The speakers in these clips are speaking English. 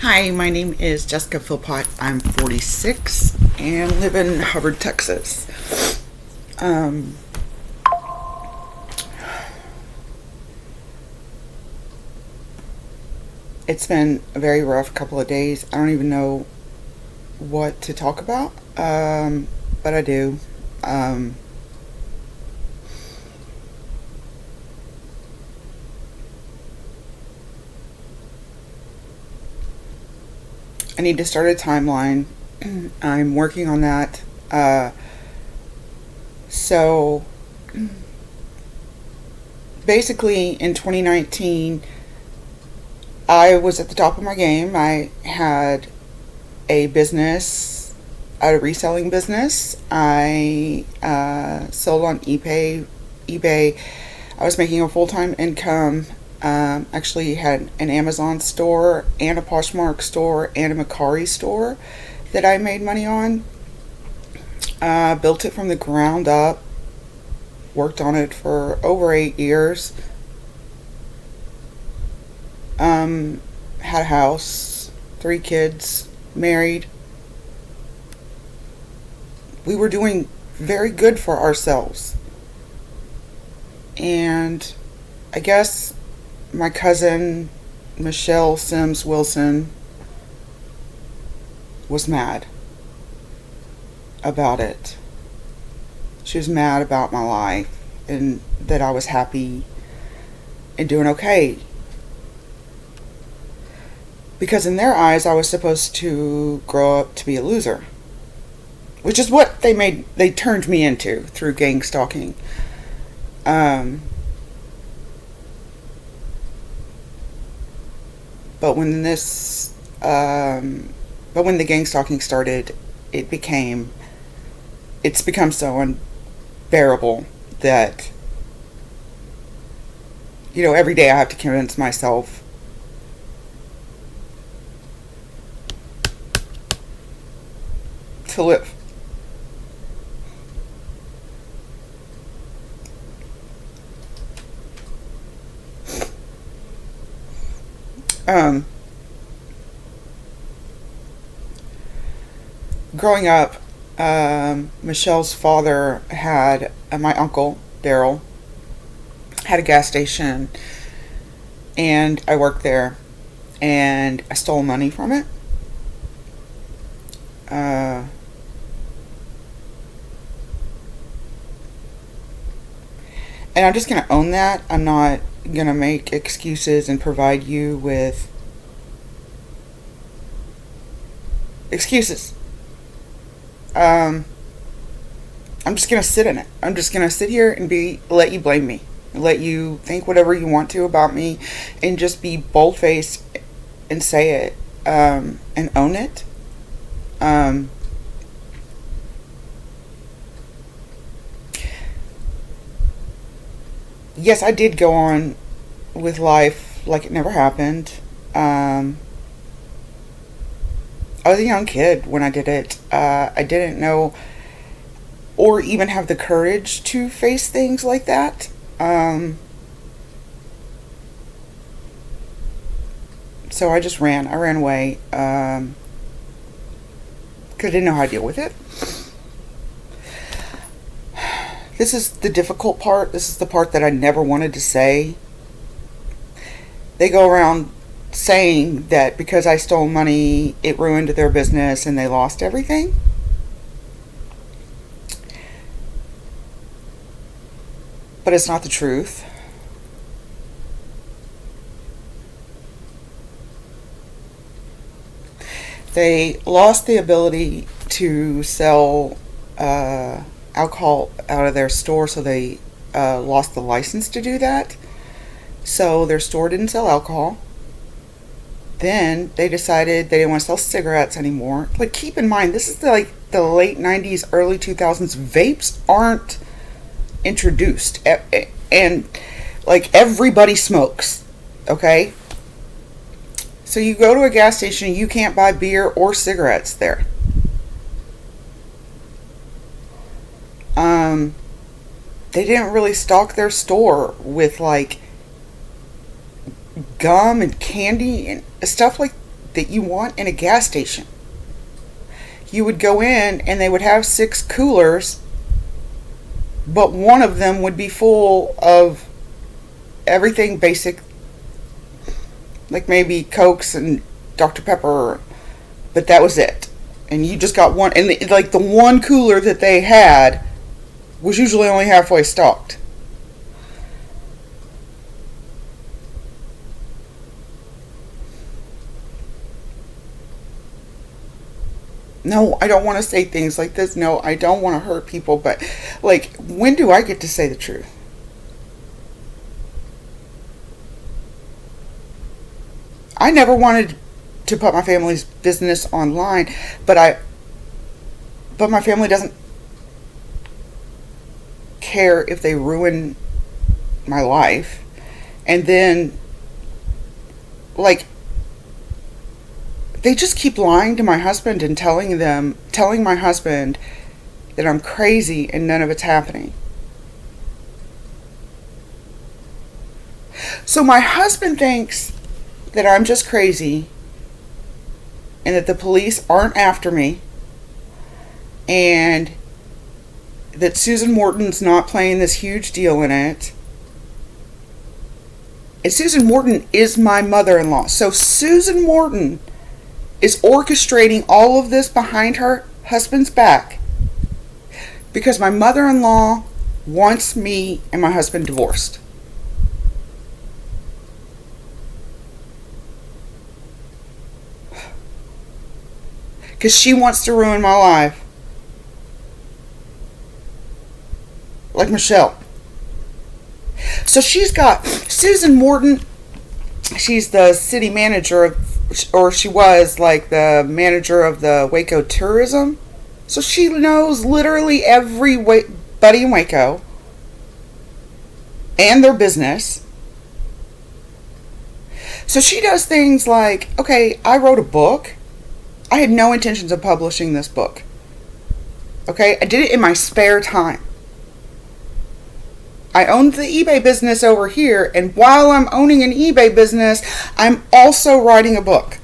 Hi, my name is Jessica Philpott. I'm 46 and live in Hubbard, Texas. Um, it's been a very rough couple of days. I don't even know what to talk about, but I do. Um, I need to start a timeline. I'm working on that. So basically, in 2019, I was at the top of my game. I had a business, a reselling business. I sold on eBay. eBay. I was making a full time income. Actually, had an Amazon store and a Poshmark store and a Macari store that I made money on. Built it from the ground up. Worked on it for over 8 years. Had a house, 3 kids, married. We were doing very good for ourselves. And I guess my cousin, Michelle Sims Wilson, was mad about it. She was mad about my life and that I was happy and doing okay. Because in their eyes, I was supposed to grow up to be a loser, which is what they turned me into through gangstalking. Um, but when when the gangstalking started, it's become so unbearable that, every day I have to convince myself to live. Um, Growing up, Michelle's father had, my uncle, Daryl, had a gas station, and I worked there, and I stole money from it. Uh, and I'm just going to own that. I'm not going to make excuses and provide you with excuses. Um, I'm just gonna sit in it. I'm just gonna sit here and let you blame me, let you think whatever you want to about me, and just be bold faced and say it, and own it. Um, yes, I did go on with life like it never happened. Um, I was a young kid when I did it. I didn't know or even have the courage to face things like that. So I just ran. I ran away because I didn't know how to deal with it. This is the difficult part. This is the part that I never wanted to say. They go around saying that because I stole money, it ruined their business and they lost everything. But it's not the truth. They lost the ability to sell alcohol out of their store, so they lost the license to do that. So their store didn't sell alcohol. Then they decided they didn't want to sell cigarettes anymore. Like, keep in mind, this is the late 90s, early 2000s. Vapes aren't introduced. And, like, everybody smokes. Okay? So you go to a gas station, you can't buy beer or cigarettes there. They didn't really stock their store with, like, gum and candy and stuff like that you want in a gas station. You would go in and they would have 6 coolers, but one of them would be full of everything basic, like maybe Cokes and Dr. Pepper, but that was it. And you just got one, and the one cooler that they had was usually only halfway stocked. No, I don't want to say things like this. No, I don't want to hurt people, but like, when do I get to say the truth? I never wanted to put my family's business online, but my family doesn't care if they ruin my life. And then, like, they just keep lying to my husband and telling my husband that I'm crazy and none of it's happening. So my husband thinks that I'm just crazy and that the police aren't after me and that Susan Morton's not playing this huge deal in it. And Susan Morton is my mother-in-law. So Susan Morton is orchestrating all of this behind her husband's back because my mother-in-law wants me and my husband divorced. Because she wants to ruin my life. Like Michelle. So she's got Susan Morton. She's the city manager of, or she was like the manager of the Waco tourism. So she knows literally everybody in Waco and their business. So she does things like, okay, I wrote a book. I had no intentions of publishing this book. Okay, I did it in my spare time. I owned the eBay business over here, and while I'm owning an eBay business, I'm also writing a book.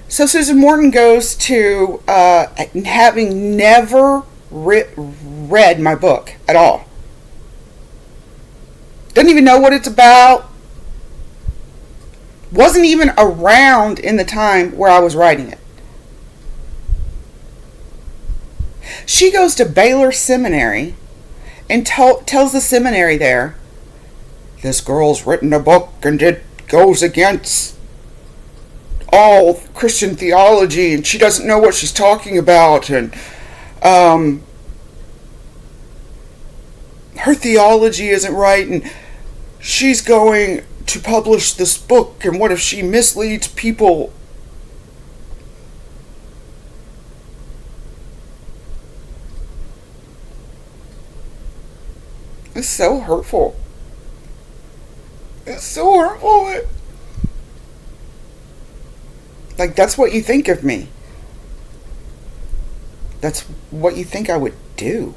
So Susan Morton goes to, having never read my book at all. Doesn't even know what it's about. Wasn't even around in the time where I was writing it. She goes to Baylor Seminary and tells the seminary there, this girl's written a book and it goes against all Christian theology and she doesn't know what she's talking about, and her theology isn't right, and she's going to publish this book, and what if she misleads people? It's so hurtful. It's so hurtful. Like, that's what you think of me. That's what you think I would do.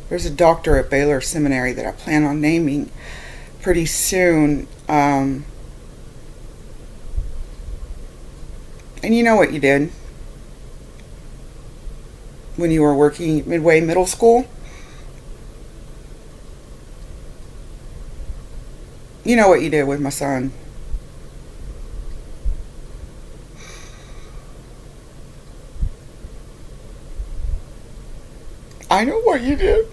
There's a doctor at Baylor Seminary that I plan on naming pretty soon. And you know what you did when you were working at Midway Middle School? You know what you did with my son. I know what you did.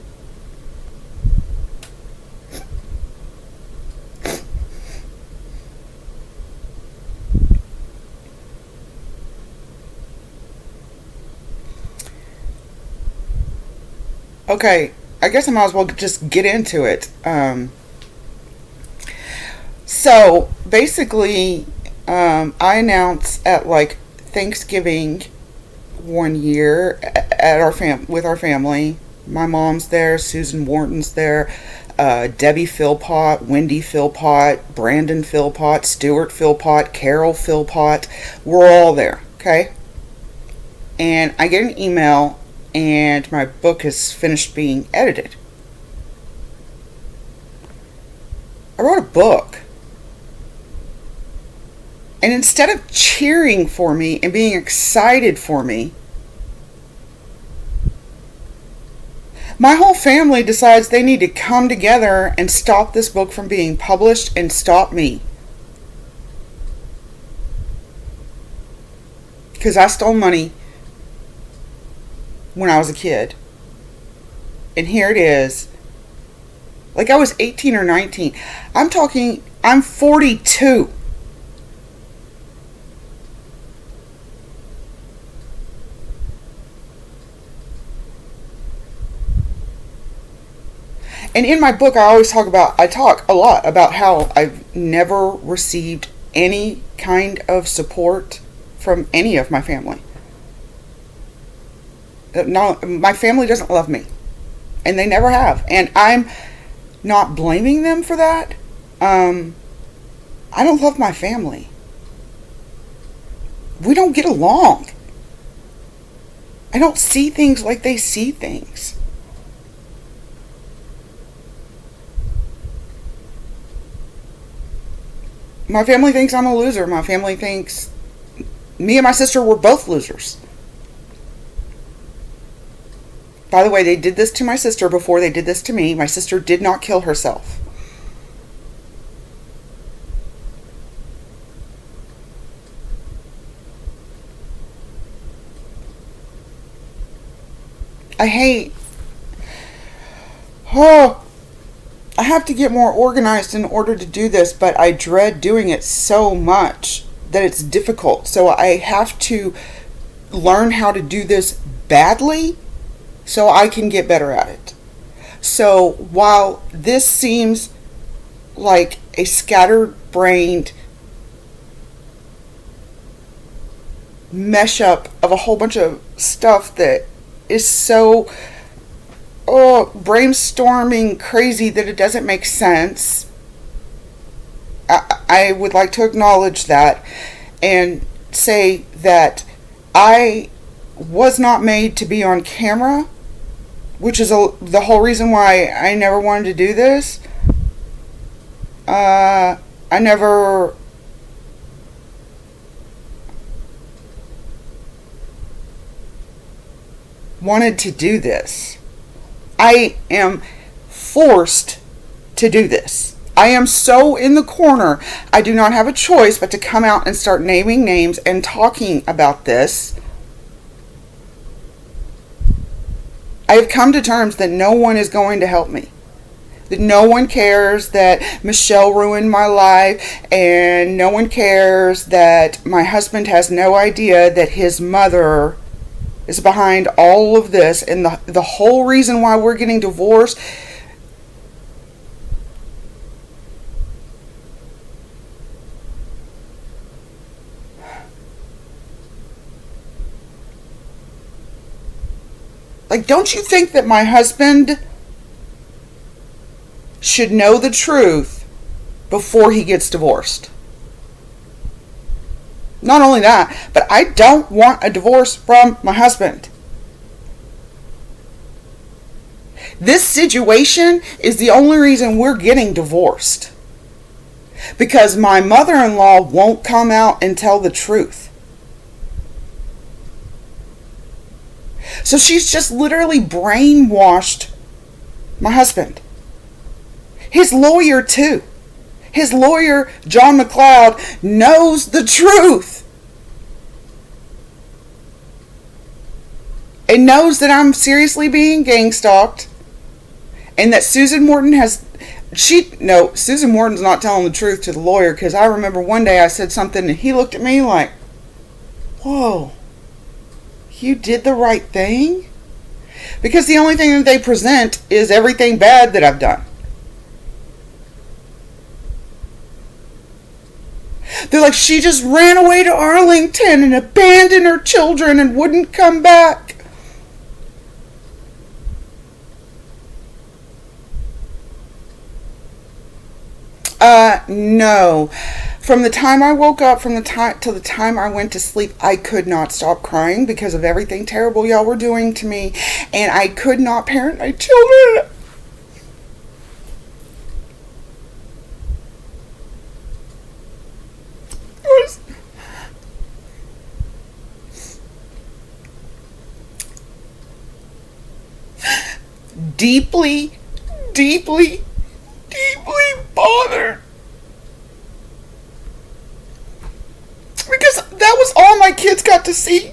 Okay, I guess I might as well just get into it. So basically, I announced at like Thanksgiving one year at with our family. My mom's there, Susan Wharton's there, Debbie Philpott, Wendy Philpott, Brandon Philpott, Stuart Philpott, Carol Philpott. We're all there, okay? And I get an email, and my book has finished being edited. I wrote a book. And instead of cheering for me and being excited for me, my whole family decides they need to come together and stop this book from being published and stop me. Because I stole money when I was a kid. And here it is. Like I was 18 or 19. I'm 42. And in my book, I talk a lot about how I've never received any kind of support from any of my family. No, my family doesn't love me. And they never have. And I'm not blaming them for that. I don't love my family. We don't get along. I don't see things like they see things. My family thinks I'm a loser. My family thinks me and my sister were both losers. By the way, they did this to my sister before they did this to me. My sister did not kill herself. I have to get more organized in order to do this, but I dread doing it so much that it's difficult. So I have to learn how to do this badly so I can get better at it. So while this seems like a scattered-brained mesh up of a whole bunch of stuff that is so brainstorming crazy that it doesn't make sense, I would like to acknowledge that and say that I was not made to be on camera, which is the whole reason why I never wanted to do this. I never wanted to do this. I am forced to do this. I am so in the corner. I do not have a choice but to come out and start naming names and talking about this. I have come to terms that no one is going to help me. That no one cares that Michelle ruined my life, and no one cares that my husband has no idea that his mother is behind all of this, and the whole reason why we're getting divorced like, don't you think that my husband should know the truth before he gets divorced? Not only that, but I don't want a divorce from my husband. This situation is the only reason we're getting divorced. Because my mother-in-law won't come out and tell the truth. So she's just literally brainwashed my husband. His lawyer too. His lawyer, John McLeod, knows the truth. And knows that I'm seriously being gangstalked. And that Susan Morton Susan Morton's not telling the truth to the lawyer, because I remember one day I said something and he looked at me like, whoa, you did the right thing? Because the only thing that they present is everything bad that I've done. They're like, she just ran away to Arlington and abandoned her children and wouldn't come back. No. From the time I woke up, from the time till the time I went to sleep, I could not stop crying because of everything terrible y'all were doing to me, and I could not parent my children. It was deeply, deeply, deeply bothered. Because that was all my kids got to see,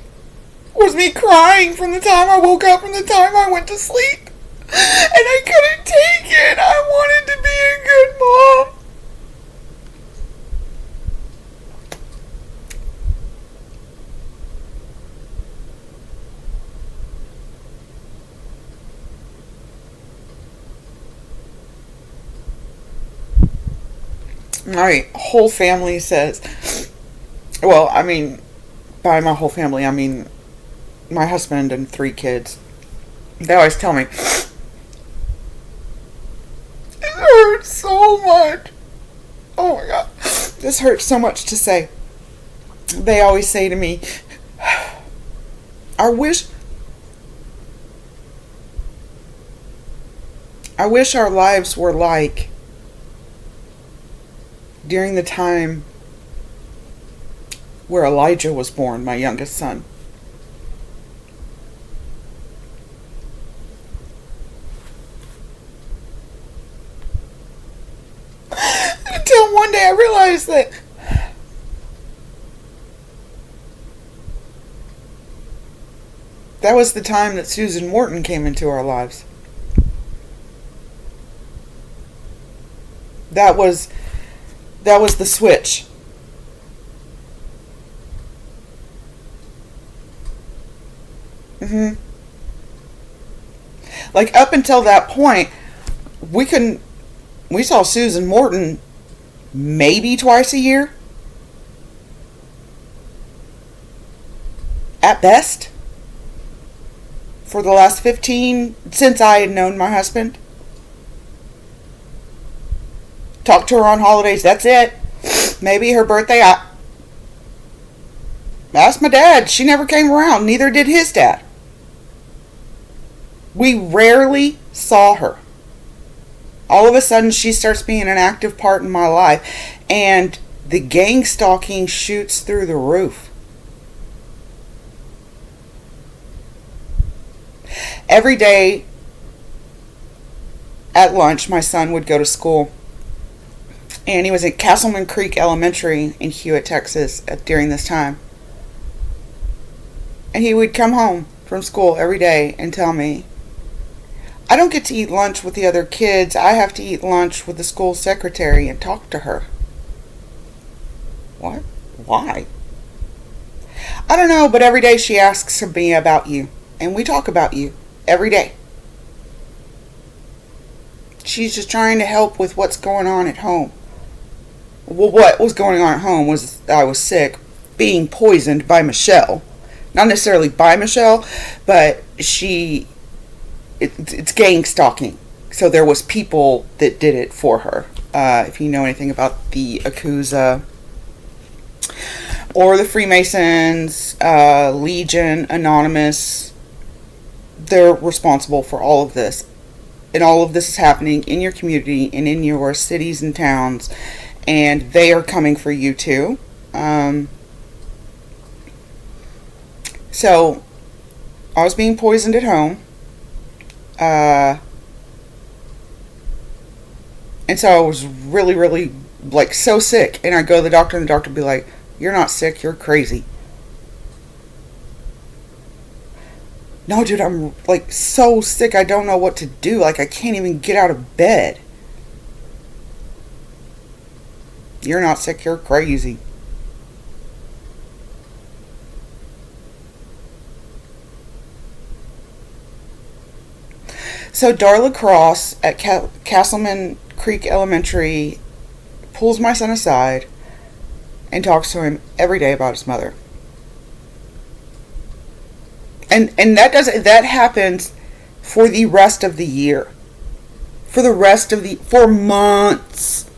was me crying from the time I woke up and the time I went to sleep. And I couldn't take it. I wanted to be a good mom. My whole family says, well, I mean, by my whole family, I mean my husband and 3 kids. They always tell me, it hurts so much. Oh my God. This hurts so much to say. They always say to me, I wish our lives were like during the time where Elijah was born, my youngest son. Until one day I realized that that was the time that Susan Morton came into our lives. That was the switch. Like, up until that point, we saw Susan Morton maybe twice a year. At best. For the last 15, since I had known my husband. Talked to her on holidays, that's it. Maybe her birthday. I asked my dad. She never came around. Neither did his dad. We rarely saw her. All of a sudden, she starts being an active part in my life. And the gang stalking shoots through the roof. Every day at lunch, my son would go to school. And he was at Castleman Creek Elementary in Hewitt, Texas during this time. And he would come home from school every day and tell me, I don't get to eat lunch with the other kids. I have to eat lunch with the school secretary and talk to her. What? Why? I don't know, but every day she asks me about you. And we talk about you every day. She's just trying to help with what's going on at home. Well, what was going on at home was I was sick, being poisoned by Michelle. Not necessarily by Michelle, but it's gang stalking. So there was people that did it for her. If you know anything about the Yakuza or the Freemasons, Legion, Anonymous, they're responsible for all of this. And all of this is happening in your community and in your cities and towns. And they are coming for you too. So, I was being poisoned at home. And so I was really, really, like, so sick. And I'd go to the doctor and the doctor would be like, you're not sick, you're crazy. No, dude, I'm, like, so sick, I don't know what to do. Like, I can't even get out of bed. You're not sick, you're crazy. So Darla Cross at Castleman Creek Elementary pulls my son aside and talks to him every day about his mother. And that happens for the rest of the year. For months.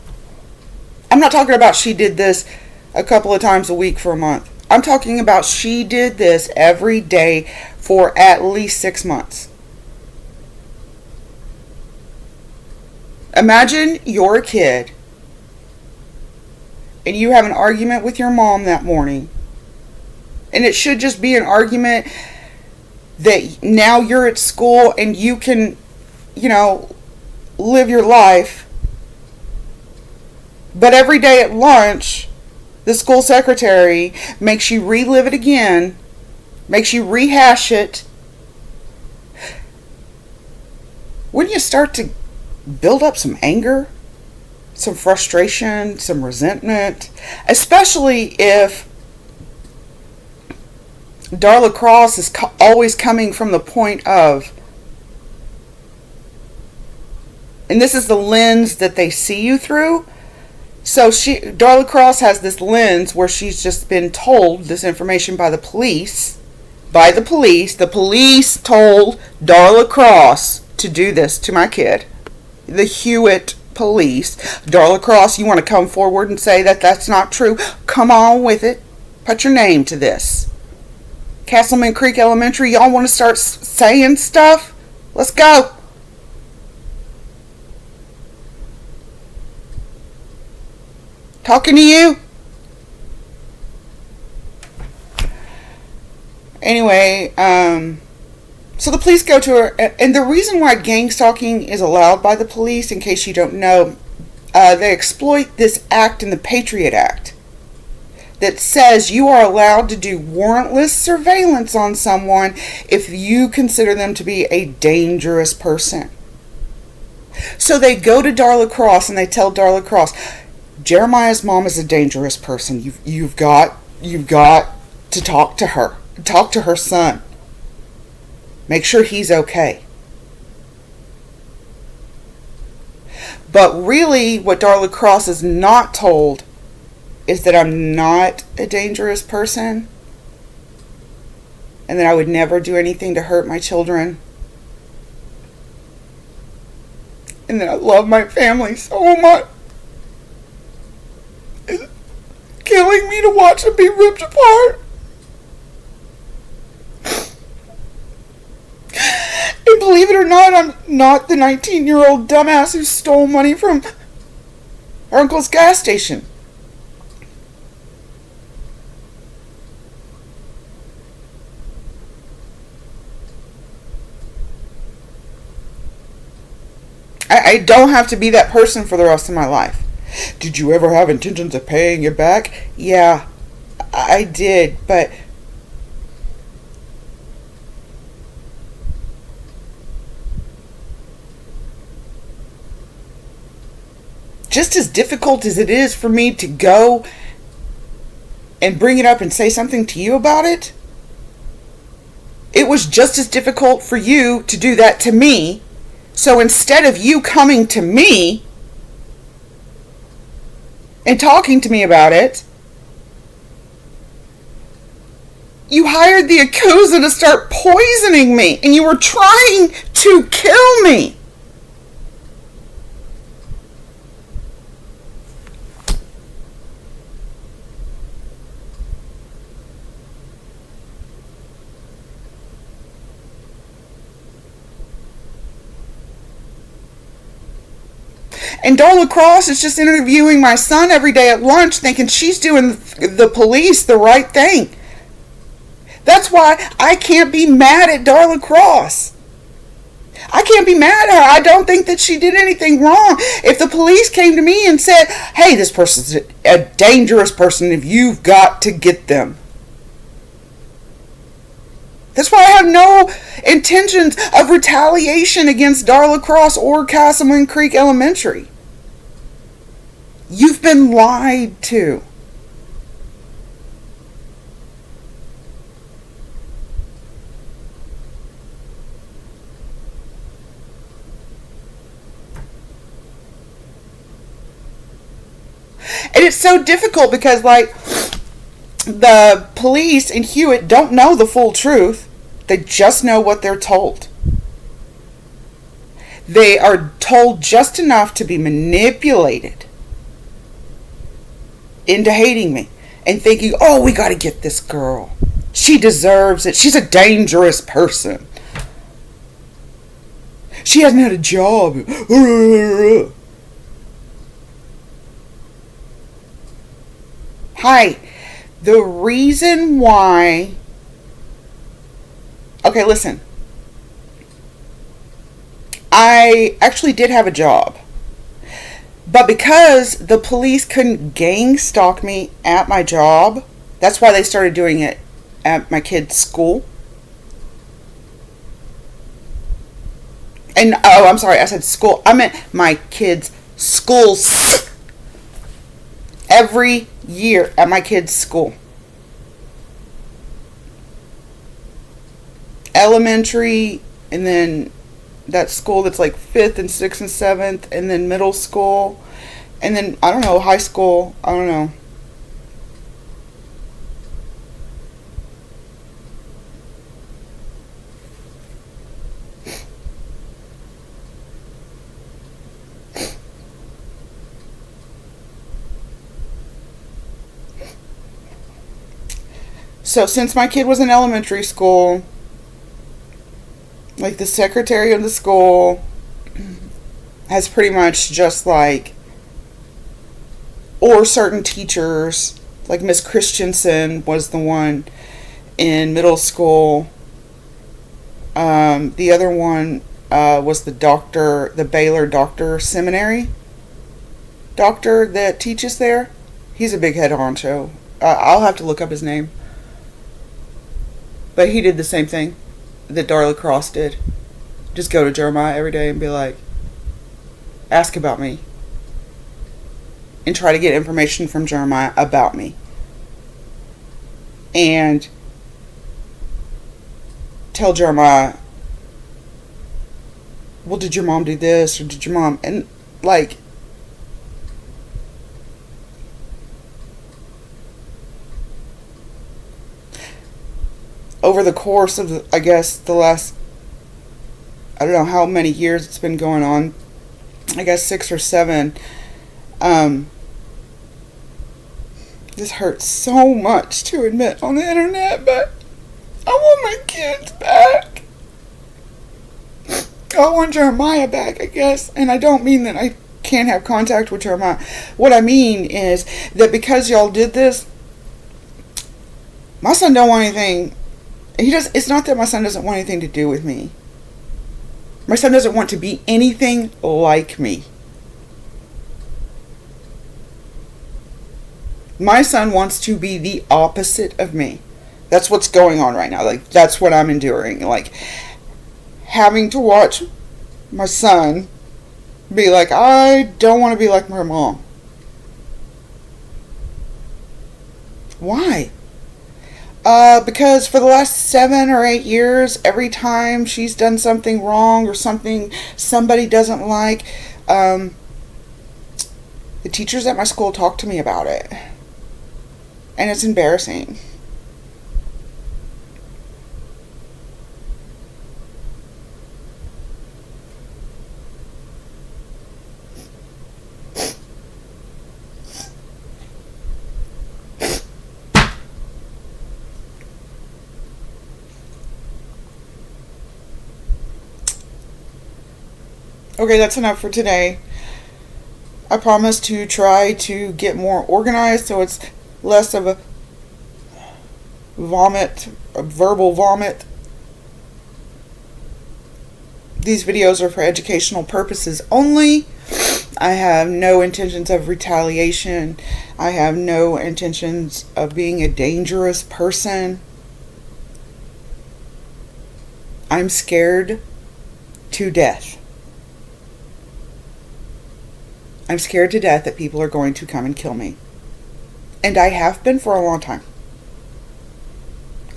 I'm not talking about she did this a couple of times a week for a month. I'm talking about she did this every day for at least 6 months. Imagine you're a kid and you have an argument with your mom that morning. And it should just be an argument that now you're at school and you can, live your life. But every day at lunch, the school secretary makes you relive it again, makes you rehash it. Wouldn't you start to build up some anger, some frustration, some resentment? Especially if Darla Cross is always coming from the point of, and this is the lens that they see you through. So Darla Cross has this lens where she's just been told this information by the police. The police told Darla Cross to do this to my kid. The Hewitt police. Darla Cross, you want to come forward and say that that's not true? Come on with it. Put your name to this. Castleman Creek Elementary, y'all want to start saying stuff? Let's go. Talking to you. Anyway, so the police go to her, and the reason why gang stalking is allowed by the police, in case you don't know, they exploit this act in the Patriot Act that says you are allowed to do warrantless surveillance on someone if you consider them to be a dangerous person. So they go to Darla Cross and they tell Darla Cross, Jeremiah's mom is a dangerous person. You've got to talk to her. Talk to her son. Make sure he's okay. But really, what Darla Cross is not told is that I'm not a dangerous person and that I would never do anything to hurt my children and that I love my family so much. It's killing me to watch them be ripped apart. And believe it or not, I'm not the 19-year-old dumbass who stole money from her uncle's gas station. I don't have to be that person for the rest of my life. Did you ever have intentions of paying it back? Yeah, I did, but just as difficult as it is for me to go and bring it up and say something to you about it, it was just as difficult for you to do that to me. So instead of you coming to me and talking to me about it, you hired the Yakuza to start poisoning me, and you were trying to kill me. And Darla Cross is just interviewing my son every day at lunch thinking she's doing the police the right thing. That's why I can't be mad at Darla Cross. I can't be mad at her. I don't think that she did anything wrong. If the police came to me and said, hey, this person's a dangerous person, if you've got to get them. That's why I have no intentions of retaliation against Darla Cross or Castleman Creek Elementary. You've been lied to. And it's so difficult because, the police in Hewitt don't know the full truth. They just know what they're told. They are told just enough to be manipulated. into hating me and thinking, oh, we got to get this girl. She deserves it. She's a dangerous person. She hasn't had a job. Hi. The reason why... Okay, listen. I actually did have a job. But because the police couldn't gang stalk me at my job, that's why they started doing it at my kid's school. And, oh, I'm sorry, I said school. I meant my kids' schools. Every year at my kids' school. Elementary, and then that school that's like 5th and 6th and 7th, and then middle school, and then, I don't know, high school, I don't know. So since my kid was in elementary school, like the secretary of the school has pretty much just like, or certain teachers, like Miss Christensen was the one in middle school. The other one was the Baylor doctor seminary doctor that teaches there. He's a big head honcho. I'll have to look up his name. But he did the same thing that Darla Cross did. Just go to Jeremiah every day and be like, ask about me. And try to get information from Jeremiah about me. And tell Jeremiah, well, did your mom do this? Or did your mom... And, like... Over the course of, I guess, the last... I don't know how many years it's been going on. I guess 6 or 7. This hurts so much to admit on the internet, but I want my kids back. I want Jeremiah back, I guess. And I don't mean that I can't have contact with Jeremiah. What I mean is that because y'all did this, my son don't want anything. It's not that my son doesn't want anything to do with me. My son doesn't want to be anything like me. My son wants to be the opposite of me. That's what's going on right now. Like, that's what I'm enduring. Like, having to watch my son be like, I don't want to be like my mom. Why? Because for the last 7 or 8 years, every time she's done something wrong or something somebody doesn't like, the teachers at my school talk to me about it. And it's embarrassing. Okay, that's enough for today. I promise to try to get more organized so it's less of a verbal vomit. These videos are for educational purposes only. I have no intentions of retaliation. I have no intentions of being a dangerous person. I'm scared to death. I'm scared to death that people are going to come and kill me. And I have been for a long time.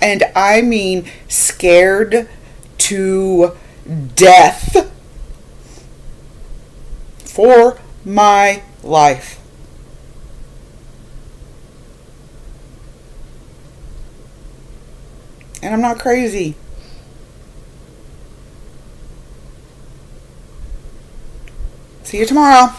And I mean scared to death for my life. And I'm not crazy. See you tomorrow.